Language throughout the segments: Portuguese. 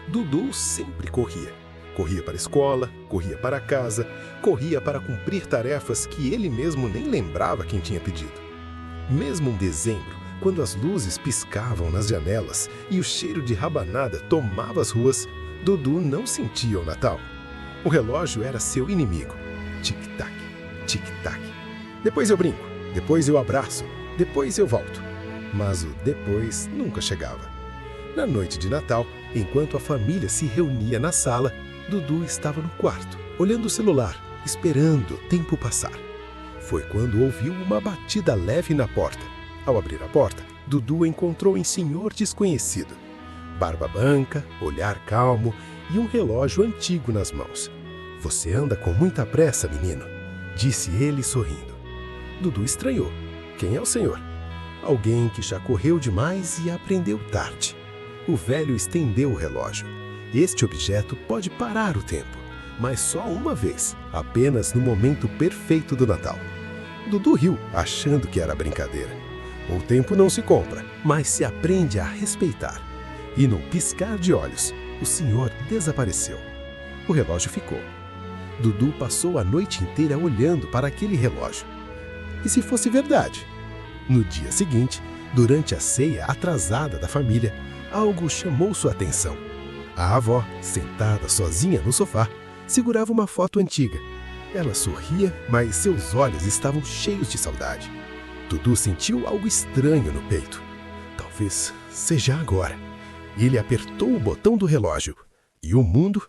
Dudu sempre corria. Corria para a escola, corria para casa, corria para cumprir tarefas que ele mesmo nem lembrava quem tinha pedido. Mesmo em dezembro, quando as luzes piscavam nas janelas e o cheiro de rabanada tomava as ruas, Dudu não sentia o Natal. O relógio era seu inimigo. Tic-tac, tic-tac. Depois eu brinco, depois eu abraço, depois eu volto. Mas o depois nunca chegava. Na noite de Natal, enquanto a família se reunia na sala, Dudu estava no quarto, olhando o celular, esperando o tempo passar. Foi quando ouviu uma batida leve na porta. Ao abrir a porta, Dudu encontrou um senhor desconhecido. Barba branca, olhar calmo e um relógio antigo nas mãos. "Você anda com muita pressa, menino", disse ele sorrindo. Dudu estranhou. Quem é o senhor? Alguém que já correu demais e aprendeu tarde. O velho estendeu o relógio. Este objeto pode parar o tempo, mas só uma vez, apenas no momento perfeito do Natal. Dudu riu, achando que era brincadeira. O tempo não se compra, mas se aprende a respeitar. E num piscar de olhos, o senhor desapareceu. O relógio ficou. Dudu passou a noite inteira olhando para aquele relógio. E se fosse verdade? No dia seguinte, durante a ceia atrasada da família, algo chamou sua atenção. A avó, sentada sozinha no sofá, segurava uma foto antiga. Ela sorria, mas seus olhos estavam cheios de saudade. Dudu sentiu algo estranho no peito. Talvez seja agora. Ele apertou o botão do relógio e o mundo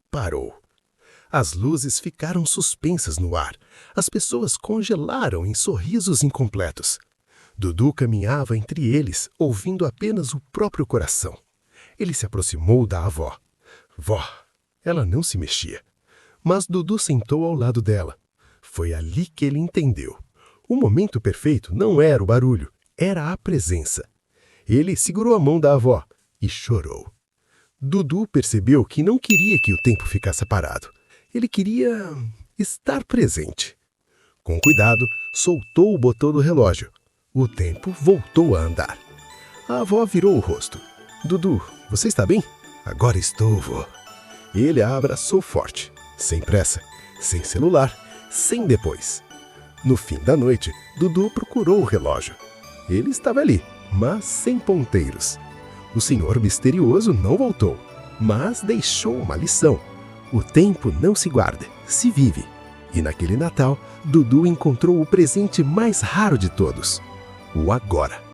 parou. As luzes ficaram suspensas no ar. As pessoas congelaram em sorrisos incompletos. Dudu caminhava entre eles, ouvindo apenas o próprio coração. Ele se aproximou da avó. Vó, ela não se mexia. Mas Dudu sentou ao lado dela. Foi ali que ele entendeu. O momento perfeito não era o barulho, era a presença. Ele segurou a mão da avó e chorou. Dudu percebeu que não queria que o tempo ficasse parado. Ele queria estar presente. Com cuidado, soltou o botão do relógio. O tempo voltou a andar. A avó virou o rosto. "Dudu, você está bem?" "Agora estou, vó." Ele a abraçou forte, sem pressa, sem celular, sem depois. No fim da noite, Dudu procurou o relógio. Ele estava ali, mas sem ponteiros. O senhor misterioso não voltou, mas deixou uma lição. O tempo não se guarda, se vive. E naquele Natal, Dudu encontrou o presente mais raro de todos: o agora.